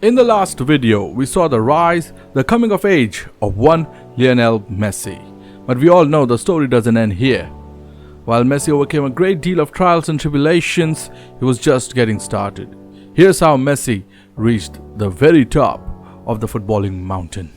In the last video, we saw the rise, the coming of age of one Lionel Messi. But we all know the story doesn't end here. While Messi overcame a great deal of trials and tribulations, he was just getting started. Here's how Messi reached the very top of the footballing mountain.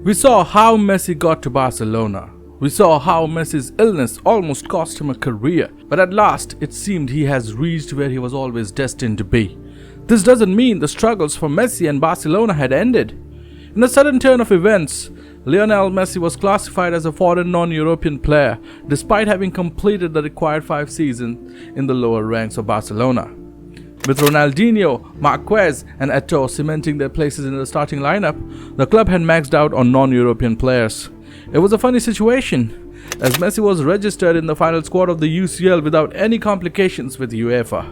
We saw how Messi got to Barcelona. We saw how Messi's illness almost cost him a career, but at last it seemed he has reached where he was always destined to be. This doesn't mean the struggles for Messi and Barcelona had ended. In a sudden turn of events, Lionel Messi was classified as a foreign non-European player despite having completed the required 5 seasons in the lower ranks of Barcelona. With Ronaldinho, Marquez and Eto'o cementing their places in the starting lineup, the club had maxed out on non-European players. It was a funny situation, as Messi was registered in the final squad of the UCL without any complications with UEFA.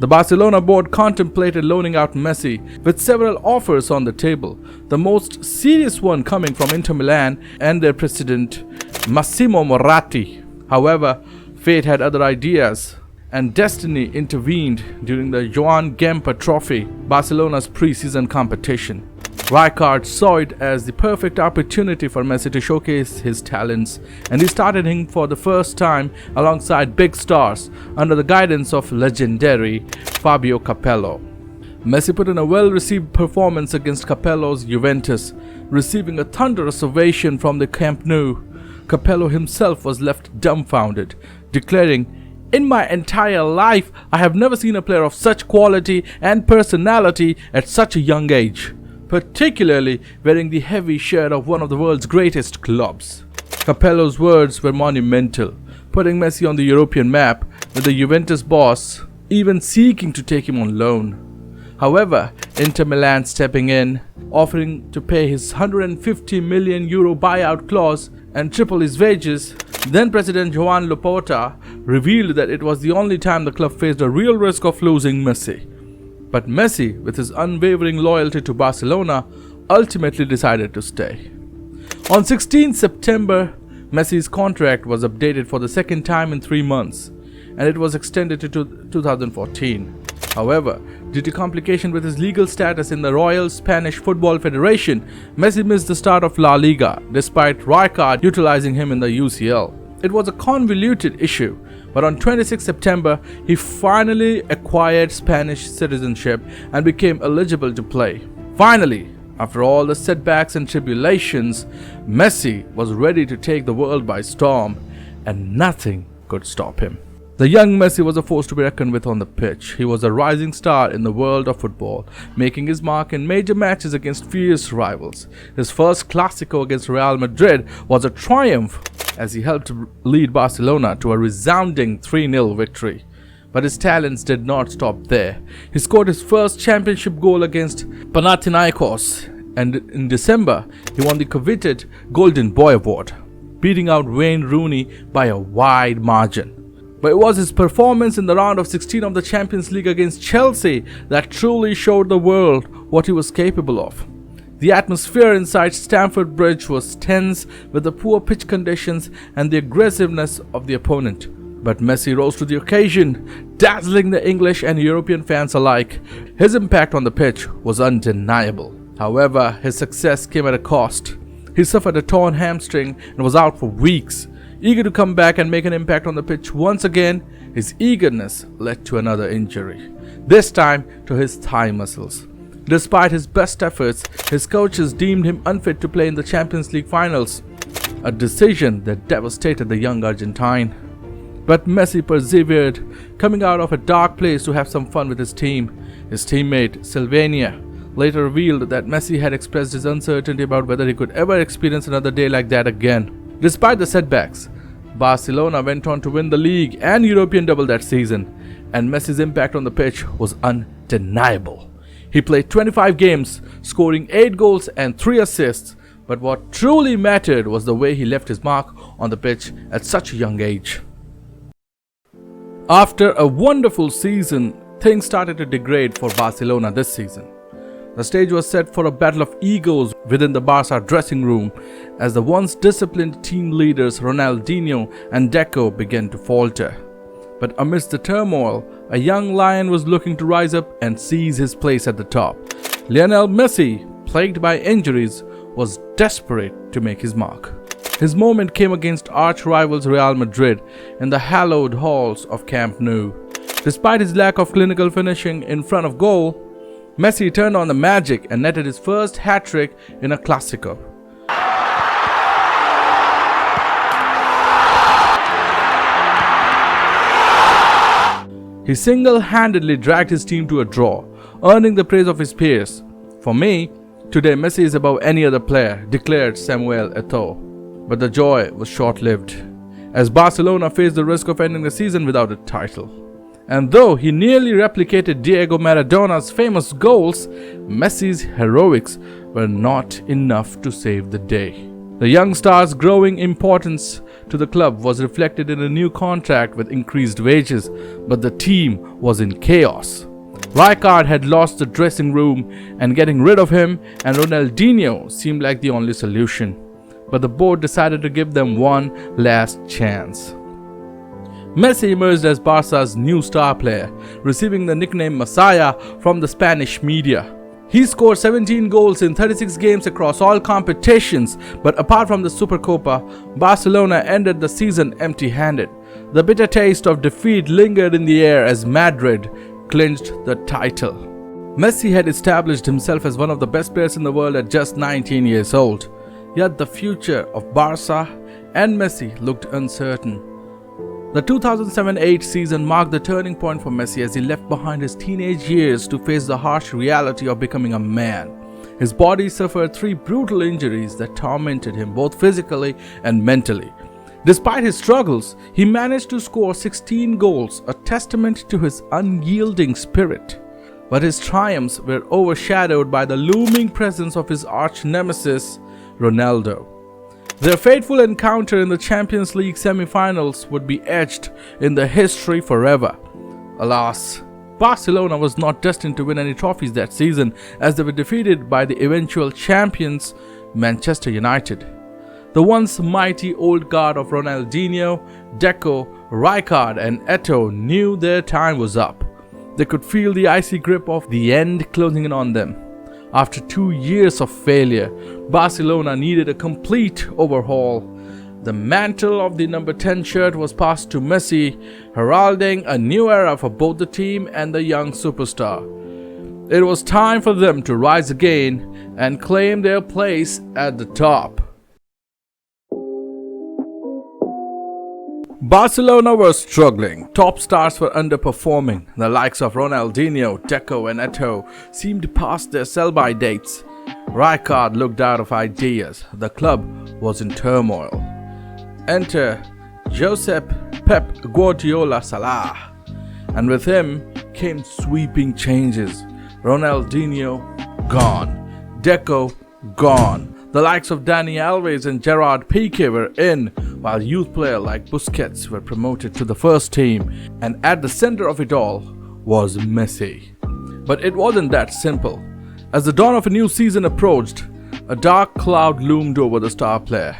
The Barcelona board contemplated loaning out Messi with several offers on the table, the most serious one coming from Inter Milan and their president Massimo Moratti. However, fate had other ideas, and destiny intervened during the Joan Gamper Trophy, Barcelona's pre-season competition. Rijkaard saw it as the perfect opportunity for Messi to showcase his talents, and he started him for the first time alongside big stars under the guidance of legendary Fabio Capello. Messi put in a well-received performance against Capello's Juventus, receiving a thunderous ovation from the Camp Nou. Capello himself was left dumbfounded, declaring, "In my entire life, I have never seen a player of such quality and personality at such a young age, particularly wearing the heavy shirt of one of the world's greatest clubs." Capello's words were monumental, putting Messi on the European map, with the Juventus boss even seeking to take him on loan. However, Inter Milan stepping in, offering to pay his €150 million buyout clause and triple his wages. Then President Joan Laporta revealed that it was the only time the club faced a real risk of losing Messi. But Messi, with his unwavering loyalty to Barcelona, ultimately decided to stay. On 16 September, Messi's contract was updated for the second time in 3 months, and it was extended to 2014. However, due to complication with his legal status in the Royal Spanish Football Federation, Messi missed the start of La Liga, despite Rijkaard utilizing him in the UCL. It was a convoluted issue, but on 26 September, he finally acquired Spanish citizenship and became eligible to play. Finally, after all the setbacks and tribulations, Messi was ready to take the world by storm, and nothing could stop him. The young Messi was a force to be reckoned with on the pitch. He was a rising star in the world of football, making his mark in major matches against fierce rivals. His first Clásico against Real Madrid was a triumph, as he helped lead Barcelona to a resounding 3-0 victory. But his talents did not stop there. He scored his first championship goal against Panathinaikos, and in December, he won the coveted Golden Boy Award, beating out Wayne Rooney by a wide margin. But it was his performance in the round of 16 of the Champions League against Chelsea that truly showed the world what he was capable of. The atmosphere inside Stamford Bridge was tense with the poor pitch conditions and the aggressiveness of the opponent. But Messi rose to the occasion, dazzling the English and European fans alike. His impact on the pitch was undeniable. However, his success came at a cost. He suffered a torn hamstring and was out for weeks. Eager to come back and make an impact on the pitch once again, his eagerness led to another injury, this time to his thigh muscles. Despite his best efforts, his coaches deemed him unfit to play in the Champions League finals, a decision that devastated the young Argentine. But Messi persevered, coming out of a dark place to have some fun with his team. His teammate, Sylvania, later revealed that Messi had expressed his uncertainty about whether he could ever experience another day like that again. Despite the setbacks, Barcelona went on to win the league and European double that season, and Messi's impact on the pitch was undeniable. He played 25 games, scoring 8 goals and 3 assists, but what truly mattered was the way he left his mark on the pitch at such a young age. After a wonderful season, things started to degrade for Barcelona this season. The stage was set for a battle of egos within the Barca dressing room as the once disciplined team leaders Ronaldinho and Deco began to falter. But amidst the turmoil, a young lion was looking to rise up and seize his place at the top. Lionel Messi, plagued by injuries, was desperate to make his mark. His moment came against arch-rivals Real Madrid in the hallowed halls of Camp Nou. Despite his lack of clinical finishing in front of goal, Messi turned on the magic and netted his first hat-trick in a Clásico. He single-handedly dragged his team to a draw, earning the praise of his peers. For me, today Messi is above any other player, declared Samuel Eto'o. But the joy was short-lived, as Barcelona faced the risk of ending the season without a title. And though he nearly replicated Diego Maradona's famous goals, Messi's heroics were not enough to save the day. The young star's growing importance to the club was reflected in a new contract with increased wages, but the team was in chaos. Rijkaard had lost the dressing room, and getting rid of him and Ronaldinho seemed like the only solution. But the board decided to give them one last chance. Messi emerged as Barca's new star player, receiving the nickname Messiah from the Spanish media. He scored 17 goals in 36 games across all competitions, but apart from the Supercopa, Barcelona ended the season empty-handed. The bitter taste of defeat lingered in the air as Madrid clinched the title. Messi had established himself as one of the best players in the world at just 19 years old. Yet the future of Barca and Messi looked uncertain. The 2007-8 season marked the turning point for Messi as he left behind his teenage years to face the harsh reality of becoming a man. His body suffered 3 brutal injuries that tormented him both physically and mentally. Despite his struggles, he managed to score 16 goals, a testament to his unyielding spirit. But his triumphs were overshadowed by the looming presence of his arch-nemesis, Ronaldo. Their fateful encounter in the Champions League semi-finals would be etched in the history forever. Alas, Barcelona was not destined to win any trophies that season, as they were defeated by the eventual champions, Manchester United. The once mighty old guard of Ronaldinho, Deco, Rijkaard and Eto'o knew their time was up. They could feel the icy grip of the end closing in on them. After 2 years of failure, Barcelona needed a complete overhaul. The mantle of the number 10 shirt was passed to Messi, heralding a new era for both the team and the young superstar. It was time for them to rise again and claim their place at the top. Barcelona was struggling. Top stars were underperforming. The likes of Ronaldinho, Deco and Eto'o seemed past their sell-by dates. Rijkaard looked out of ideas. The club was in turmoil. Enter Josep Pep Guardiola Salah. And with him came sweeping changes. Ronaldinho gone. Deco gone. The likes of Dani Alves and Gerard Piqué were in, while youth players like Busquets were promoted to the first team, and at the center of it all was Messi. But it wasn't that simple. As the dawn of a new season approached, a dark cloud loomed over the star player.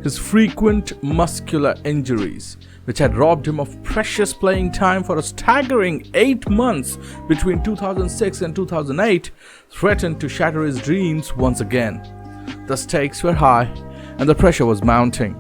His frequent muscular injuries, which had robbed him of precious playing time for a staggering 8 months between 2006 and 2008, threatened to shatter his dreams once again. The stakes were high and the pressure was mounting.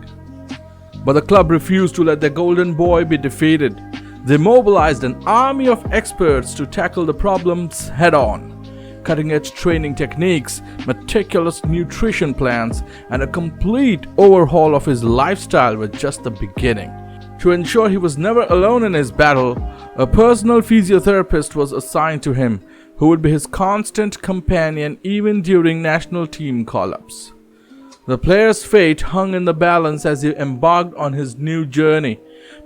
But the club refused to let their golden boy be defeated. They mobilized an army of experts to tackle the problems head-on. Cutting-edge training techniques, meticulous nutrition plans, and a complete overhaul of his lifestyle were just the beginning. To ensure he was never alone in his battle, a personal physiotherapist was assigned to him, who would be his constant companion even during national team call-ups. The player's fate hung in the balance as he embarked on his new journey,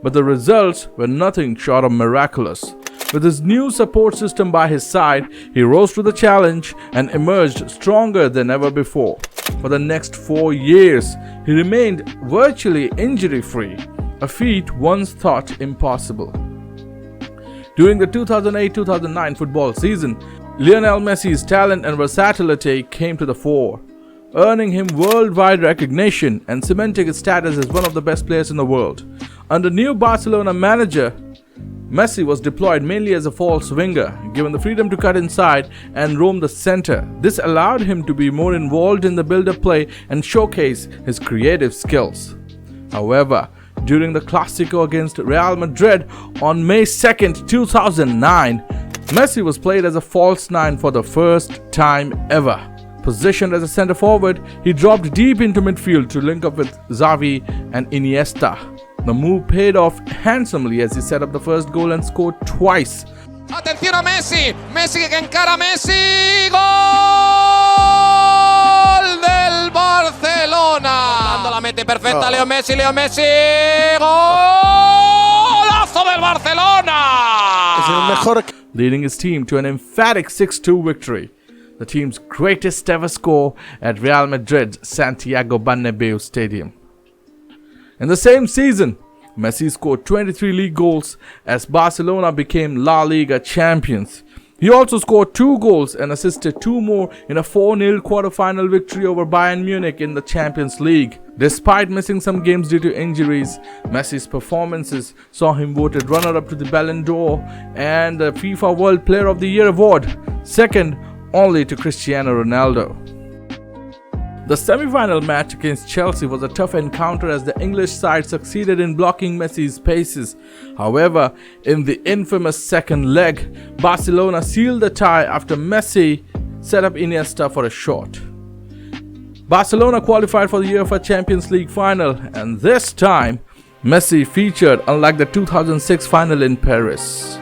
but the results were nothing short of miraculous. With his new support system by his side, he rose to the challenge and emerged stronger than ever before. For the next 4 years, he remained virtually injury-free, a feat once thought impossible. During the 2008-2009 football season, Lionel Messi's talent and versatility came to the fore, earning him worldwide recognition and cementing his status as one of the best players in the world. Under new Barcelona manager, Messi was deployed mainly as a false winger, given the freedom to cut inside and roam the center. This allowed him to be more involved in the build-up play and showcase his creative skills. However, during the Clásico against Real Madrid on May 2nd, 2009, Messi was played as a false nine for the first time ever. Positioned as a centre forward, he dropped deep into midfield to link up with Xavi and Iniesta. The move paid off handsomely as he set up the first goal and scored twice. Atención a Messi, Messi que encara a Messi, gol del Barcelona. La mete perfecta Leo Messi, golazo del Barcelona. Leading his team to an emphatic 6-2 victory, the team's greatest ever score at Real Madrid's Santiago Bernabeu Stadium. In the same season, Messi scored 23 league goals as Barcelona became La Liga champions. He also scored 2 goals and assisted 2 more in a 4-0 quarter-final victory over Bayern Munich in the Champions League. Despite missing some games due to injuries, Messi's performances saw him voted runner-up to the Ballon d'Or and the FIFA World Player of the Year award, second only to Cristiano Ronaldo. The semi-final match against Chelsea was a tough encounter as the English side succeeded in blocking Messi's paces. However, in the infamous second leg, Barcelona sealed the tie after Messi set up Iniesta for a shot. Barcelona qualified for the UEFA Champions League final, and this time, Messi featured unlike the 2006 final in Paris.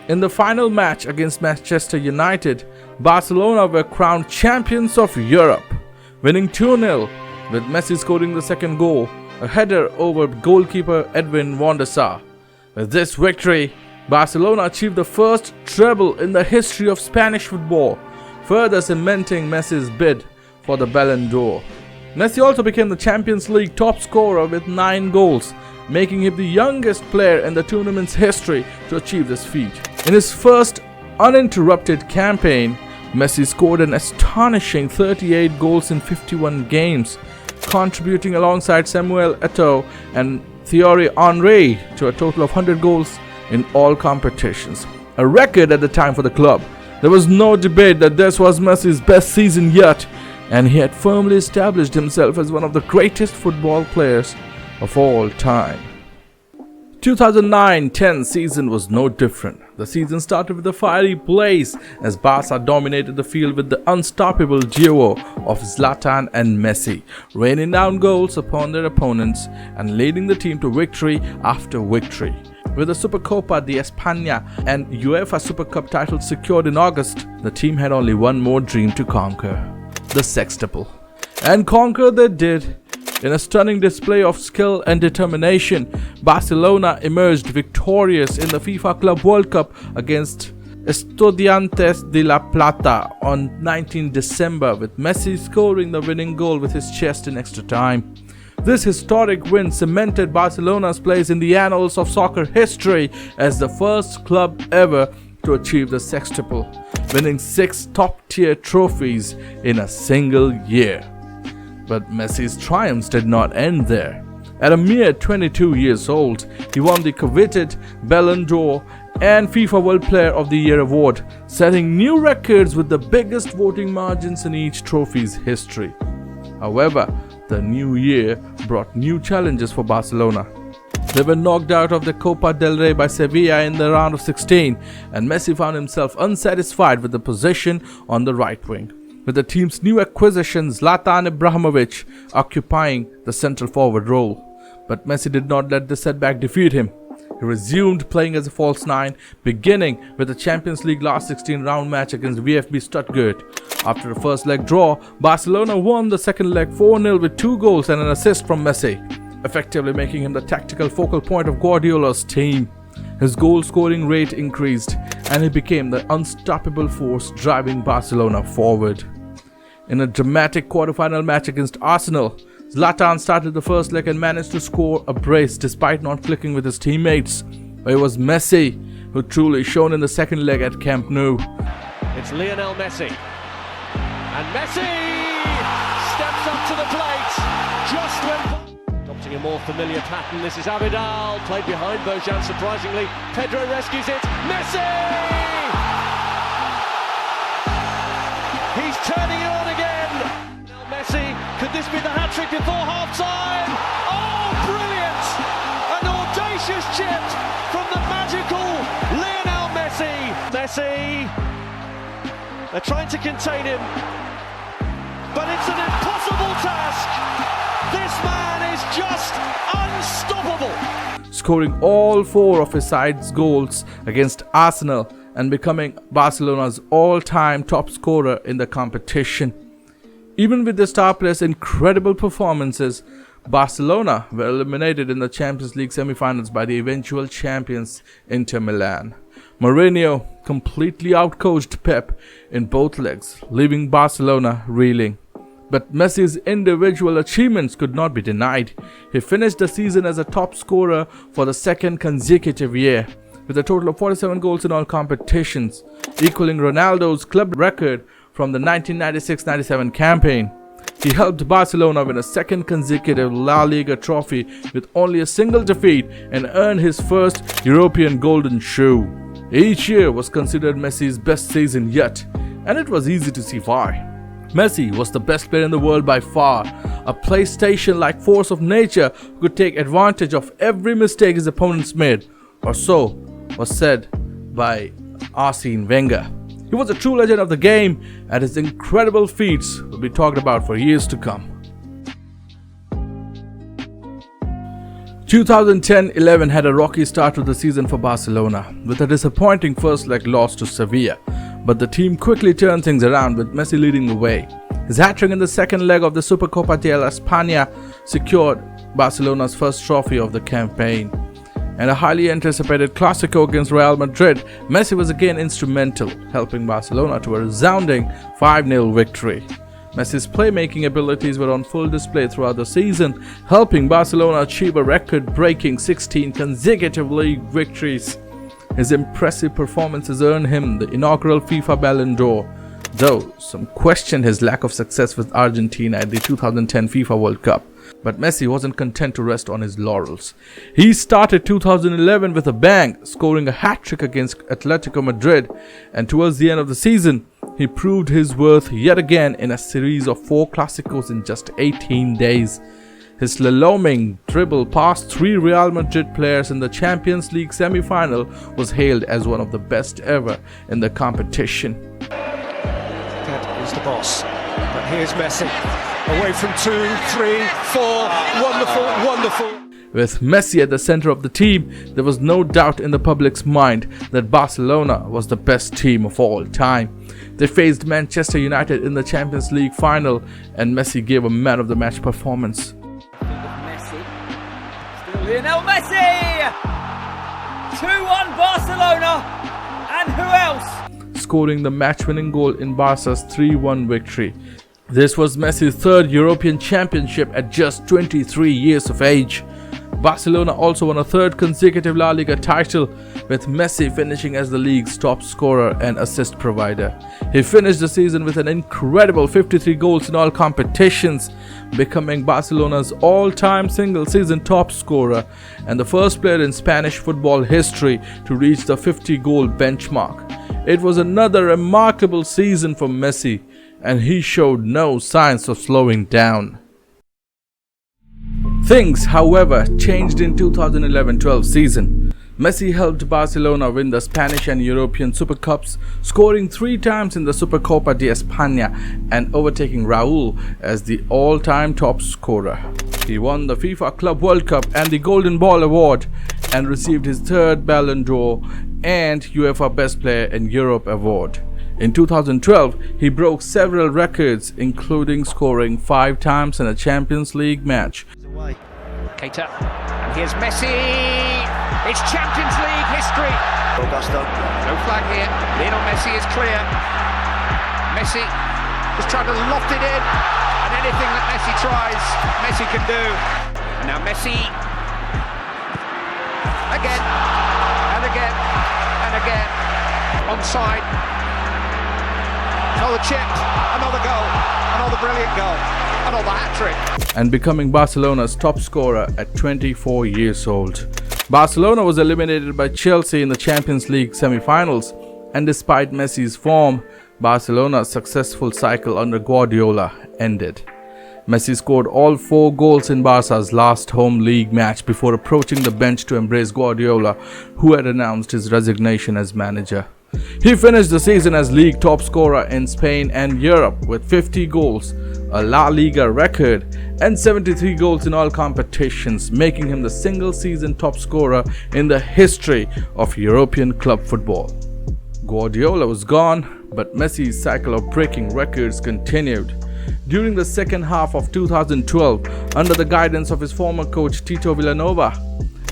In the final match against Manchester United, Barcelona were crowned champions of Europe, winning 2-0 with Messi scoring the second goal, a header over goalkeeper Edwin van der Sar. With this victory, Barcelona achieved the first treble in the history of Spanish football, further cementing Messi's bid for the Ballon d'Or. Messi also became the Champions League top scorer with 9 goals, making him the youngest player in the tournament's history to achieve this feat. In his first uninterrupted campaign, Messi scored an astonishing 38 goals in 51 games, contributing alongside Samuel Eto'o and Thierry Henry to a total of 100 goals in all competitions, a record at the time for the club. There was no debate that this was Messi's best season yet, and he had firmly established himself as one of the greatest football players of all time. 2009-10 season was no different. The season started with a fiery blaze as Barca dominated the field with the unstoppable duo of Zlatan and Messi, raining down goals upon their opponents and leading the team to victory after victory. With the Supercopa de España and UEFA Super Cup titles secured in August, the team had only one more dream to conquer: the sextuple. And conquer they did. In a stunning display of skill and determination, Barcelona emerged victorious in the FIFA Club World Cup against Estudiantes de La Plata on 19 December, with Messi scoring the winning goal with his chest in extra time. This historic win cemented Barcelona's place in the annals of soccer history as the first club ever to achieve the sextuple, winning 6 top-tier trophies in a single year. But Messi's triumphs did not end there. At a mere 22 years old, he won the coveted Ballon d'Or and FIFA World Player of the Year award, setting new records with the biggest voting margins in each trophy's history. However, the new year brought new challenges for Barcelona. They were knocked out of the Copa del Rey by Sevilla in the round of 16, and Messi found himself unsatisfied with the position on the right wing, with the team's new acquisition Zlatan Ibrahimovic occupying the central forward role. But Messi did not let the setback defeat him. He resumed playing as a false nine, beginning with the Champions League last 16 round match against VfB Stuttgart. After a first leg draw, Barcelona won the second leg 4-0 with 2 goals and an assist from Messi, effectively making him the tactical focal point of Guardiola's team. His goal-scoring rate increased, and he became the unstoppable force driving Barcelona forward. In a dramatic quarter-final match against Arsenal, Zlatan started the first leg and managed to score a brace despite not clicking with his teammates. But it was Messi who truly shone in the second leg at Camp Nou. It's Lionel Messi. And Messi steps up to the plate just when... Adopting a more familiar pattern, this is Abidal, played behind Bojan surprisingly. Pedro rescues it. Messi! He's turning it on again. Lionel Messi, could this be the hat-trick before half-time? Oh, brilliant! An audacious chip from the magical Lionel Messi. Messi, they're trying to contain him, but it's an impossible task. This man is just unstoppable. Scoring all 4 of his side's goals against Arsenal and becoming Barcelona's all-time top scorer in the competition. Even with the star players' incredible performances, Barcelona were eliminated in the Champions League semi-finals by the eventual champions Inter Milan. Mourinho completely outcoached Pep in both legs, leaving Barcelona reeling. But Messi's individual achievements could not be denied. He finished the season as a top scorer for the second consecutive year, with a total of 47 goals in all competitions, equaling Ronaldo's club record from the 1996-97 campaign. He helped Barcelona win a second consecutive La Liga trophy with only a single defeat and earned his first European Golden Shoe. Each year was considered Messi's best season yet, and it was easy to see why. Messi was the best player in the world by far, a PlayStation-like force of nature who could take advantage of every mistake his opponents made, or so was said by Arsene Wenger. He was a true legend of the game, and his incredible feats will be talked about for years to come. 2010-11 had a rocky start to the season for Barcelona, with a disappointing first leg loss to Sevilla. But the team quickly turned things around with Messi leading the way. His hat-trick in the second leg of the Supercopa de España secured Barcelona's first trophy of the campaign. And a highly anticipated Clásico against Real Madrid, Messi was again instrumental, helping Barcelona to a resounding 5-0 victory. Messi's playmaking abilities were on full display throughout the season, helping Barcelona achieve a record-breaking 16 consecutive league victories. His impressive performances earned him the inaugural FIFA Ballon d'Or, though some questioned his lack of success with Argentina at the 2010 FIFA World Cup. But Messi wasn't content to rest on his laurels. He started 2011 with a bang, scoring a hat-trick against Atletico Madrid, and towards the end of the season, he proved his worth yet again in a series of 4 Clásicos in just 18 days. His slaloming dribble past 3 Real Madrid players in the Champions League semi-final was hailed as one of the best ever in the competition. That is the boss. But here's Messi. Away from 2, 3, 4. Wonderful, wonderful. With Messi at the center of the team, there was no doubt in the public's mind that Barcelona was the best team of all time. They faced Manchester United in the Champions League final, and Messi gave a man-of-the-match performance. Lionel Messi! 2-1 Barcelona! And who else? Scoring the match-winning goal in Barca's 3-1 victory. This was Messi's 3rd European Championship at just 23 years of age. Barcelona also won a 3rd consecutive La Liga title, with Messi finishing as the league's top scorer and assist provider. He finished the season with an incredible 53 goals in all competitions, becoming Barcelona's all-time single-season top scorer and the first player in Spanish football history to reach the 50-goal benchmark. It was another remarkable season for Messi, and he showed no signs of slowing down. Things, however, changed in 2011-12 season. Messi helped Barcelona win the Spanish and European Super Cups, scoring 3 times in the Supercopa de España and overtaking Raúl as the all-time top scorer. He won the FIFA Club World Cup and the Golden Ball Award and received his 3rd Ballon d'Or and UEFA Best Player in Europe award. In 2012, he broke several records, including scoring 5 times in a Champions League match. Keita, and here's Messi. It's Champions League history. Augusto. No flag here. Lionel Messi is clear. Messi has tried to loft it in, and anything that Messi tries, Messi can do. And now Messi, again, and again, and again, onside. Another chip, another goal, another brilliant goal, another hat-trick. And becoming Barcelona's top scorer at 24 years old. Barcelona was eliminated by Chelsea in the Champions League semi-finals, and despite Messi's form, Barcelona's successful cycle under Guardiola ended. Messi scored all 4 goals in Barca's last home league match before approaching the bench to embrace Guardiola, who had announced his resignation as manager. He finished the season as league top scorer in Spain and Europe with 50 goals, a La Liga record, and 73 goals in all competitions, making him the single-season top scorer in the history of European club football. Guardiola was gone, but Messi's cycle of breaking records continued. During the second half of 2012, under the guidance of his former coach Tito Vilanova,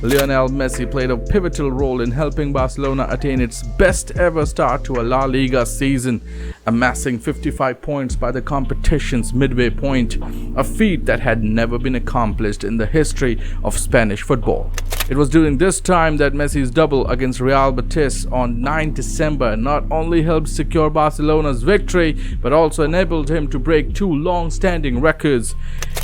Lionel Messi played a pivotal role in helping Barcelona attain its best ever start to a La Liga season, amassing 55 points by the competition's midway point, a feat that had never been accomplished in the history of Spanish football. It was during this time that Messi's double against Real Betis on 9 December not only helped secure Barcelona's victory, but also enabled him to break 2 long-standing records.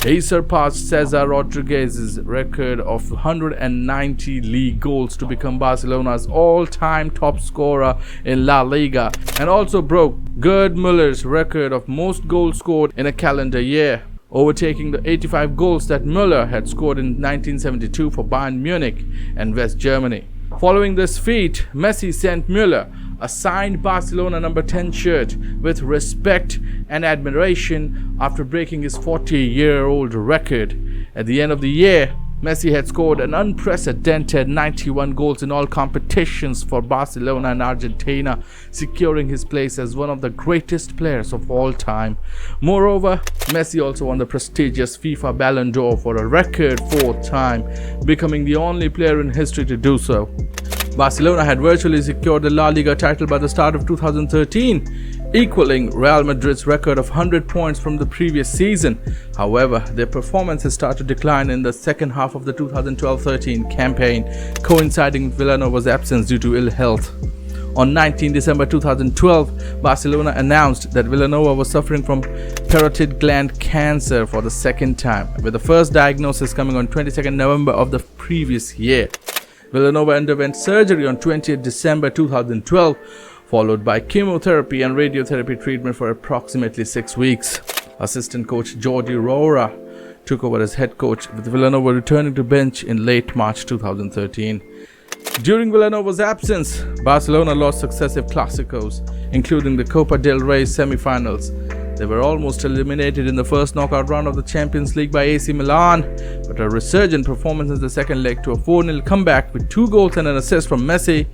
He surpassed Cesar Rodriguez's record of 190 league goals to become Barcelona's all-time top scorer in La Liga, and also broke Gerd Müller's record of most goals scored in a calendar year, overtaking the 85 goals that Müller had scored in 1972 for Bayern Munich and West Germany. Following this feat, Messi sent Müller a signed Barcelona number 10 shirt with respect and admiration after breaking his 40-year-old record. At the end of the year, Messi had scored an unprecedented 91 goals in all competitions for Barcelona and Argentina, securing his place as one of the greatest players of all time. Moreover, Messi also won the prestigious FIFA Ballon d'Or for a record 4th time, becoming the only player in history to do so. Barcelona had virtually secured the La Liga title by the start of 2013, equaling Real Madrid's record of 100 points from the previous season. However, their performances started to decline in the second half of the 2012-13 campaign, coinciding with Villanova's absence due to ill health. On 19 December 2012, Barcelona announced that Villanova was suffering from parotid gland cancer for the second time, with the first diagnosis coming on 22nd November of the previous year. Villanova underwent surgery on 20th December 2012, followed by chemotherapy and radiotherapy treatment for approximately 6 weeks. Assistant coach Jordi Roura took over as head coach, with Villanova returning to bench in late March 2013. During Villanova's absence, Barcelona lost successive Clásicos, including the Copa del Rey semi-finals. They were almost eliminated in the first knockout round of the Champions League by AC Milan, but a resurgent performance in the second leg to a 4-0 comeback with 2 goals and an assist from Messi.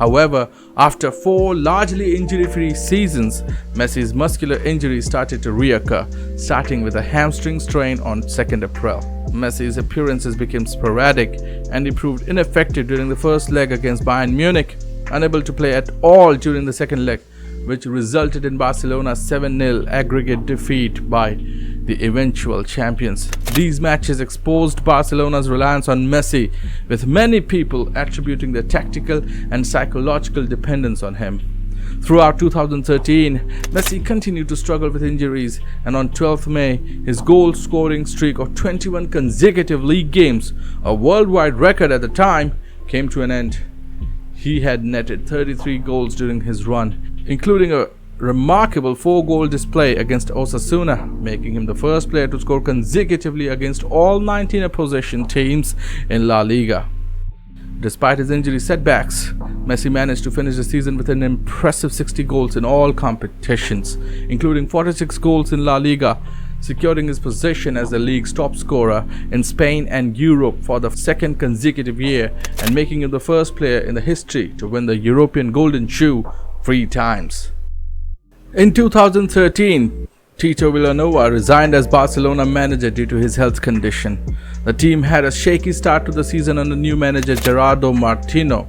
However, after 4 largely injury-free seasons, Messi's muscular injury started to reoccur, starting with a hamstring strain on 2nd April. Messi's appearances became sporadic, and he proved ineffective during the first leg against Bayern Munich, unable to play at all during the second leg, which resulted in Barcelona's 7-0 aggregate defeat by the eventual champions. These matches exposed Barcelona's reliance on Messi, with many people attributing their tactical and psychological dependence on him. Throughout 2013, Messi continued to struggle with injuries, and on 12th May, his goal-scoring streak of 21 consecutive league games, a worldwide record at the time, came to an end. He had netted 33 goals during his run, including a remarkable 4-goal display against Osasuna, making him the first player to score consecutively against all 19 opposition teams in La Liga. Despite his injury setbacks, Messi managed to finish the season with an impressive 60 goals in all competitions, including 46 goals in La Liga, securing his position as the league's top scorer in Spain and Europe for the 2nd consecutive year, and making him the first player in the history to win the European Golden Shoe 3 times. In 2013, Tito Vilanova resigned as Barcelona manager due to his health condition. The team had a shaky start to the season under new manager Gerardo Martino.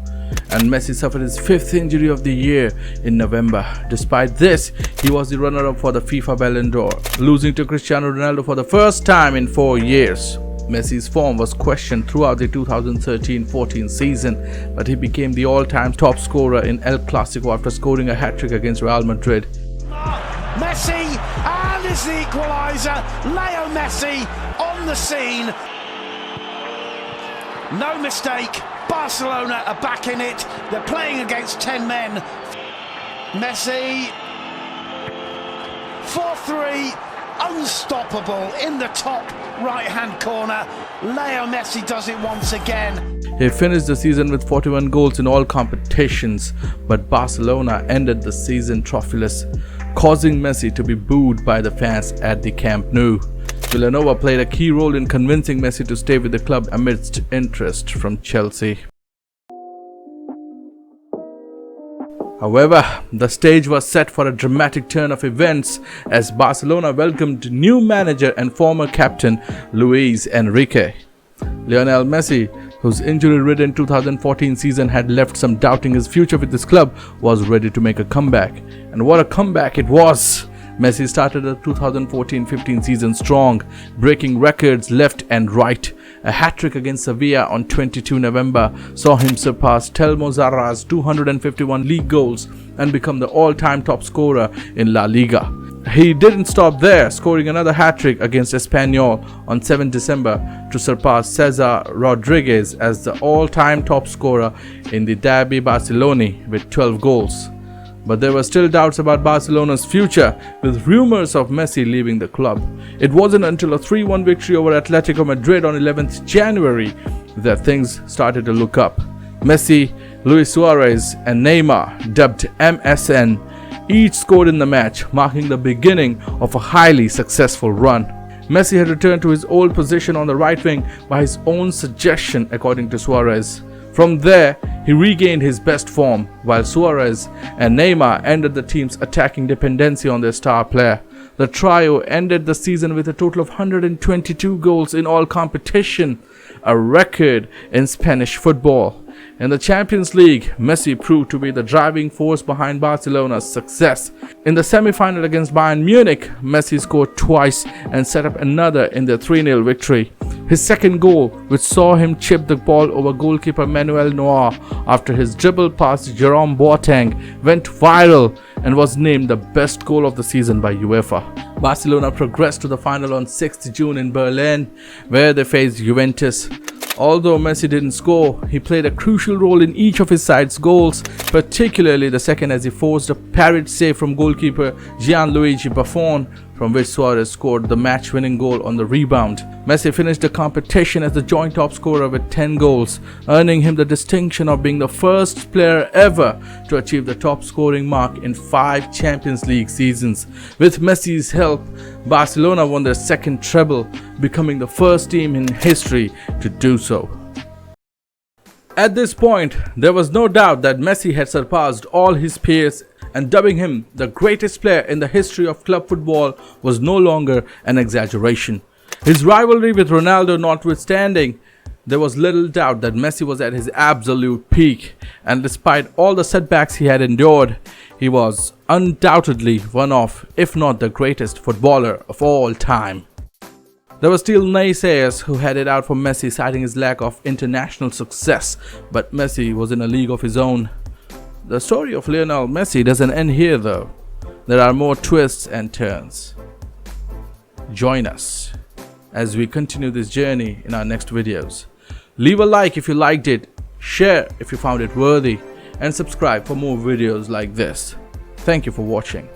and Messi suffered his 5th injury of the year in November. Despite this, he was the runner-up for the FIFA Ballon d'Or, losing to Cristiano Ronaldo for the first time in 4 years. Messi's form was questioned throughout the 2013-14 season, but he became the all-time top scorer in El Clasico after scoring a hat-trick against Real Madrid. Messi, and is the equaliser. Leo Messi on the scene. No mistake, Barcelona are back in it. They're playing against 10 men. Messi, 4-3, unstoppable in the top right-hand corner. Leo Messi does it once again. He finished the season with 41 goals in all competitions, but Barcelona ended the season trophyless, causing Messi to be booed by the fans at the Camp Nou. Villanova played a key role in convincing Messi to stay with the club amidst interest from Chelsea. However, the stage was set for a dramatic turn of events as Barcelona welcomed new manager and former captain Luis Enrique. Lionel Messi, whose injury-ridden 2014 season had left some doubting his future with this club, was ready to make a comeback. And what a comeback it was! Messi started the 2014-15 season strong, breaking records left and right. A hat-trick against Sevilla on 22 November saw him surpass Telmo Zarra's 251 league goals and become the all-time top scorer in La Liga. He didn't stop there, scoring another hat-trick against Espanyol on 7 December to surpass Cesar Rodriguez as the all-time top scorer in the Derby Barcelona with 12 goals. But there were still doubts about Barcelona's future, with rumors of Messi leaving the club. It wasn't until a 3-1 victory over Atletico Madrid on 11th January that things started to look up. Messi, Luis Suarez and Neymar, dubbed MSN, each scored in the match, marking the beginning of a highly successful run. Messi had returned to his old position on the right wing by his own suggestion, according to Suarez. From there, he regained his best form, while Suarez and Neymar ended the team's attacking dependency on their star player. The trio ended the season with a total of 122 goals in all competition, a record in Spanish football. In the Champions League, Messi proved to be the driving force behind Barcelona's success. In the semi-final against Bayern Munich, Messi scored twice and set up another in their 3-0 victory. His second goal, which saw him chip the ball over goalkeeper Manuel Neuer after his dribble past Jerome Boateng, went viral and was named the best goal of the season by UEFA. Barcelona progressed to the final on 6th June in Berlin, where they faced Juventus. Although Messi didn't score, he played a crucial role in each of his side's goals, particularly the second as he forced a parried save from goalkeeper Gianluigi Buffon, from which Suarez scored the match-winning goal on the rebound. Messi finished the competition as the joint top scorer with 10 goals, earning him the distinction of being the first player ever to achieve the top scoring mark in 5 Champions League seasons. With Messi's help, Barcelona won their second treble, becoming the first team in history to do so. At this point, there was no doubt that Messi had surpassed all his peers, and dubbing him the greatest player in the history of club football was no longer an exaggeration. His rivalry with Ronaldo notwithstanding, there was little doubt that Messi was at his absolute peak, and despite all the setbacks he had endured, he was undoubtedly one of, if not the greatest footballer of all time. There were still naysayers who had it out for Messi, citing his lack of international success, but Messi was in a league of his own. The story of Lionel Messi doesn't end here though. There are more twists and turns. Join us as we continue this journey in our next videos. Leave a like if you liked it, share if you found it worthy, and subscribe for more videos like this. Thank you for watching.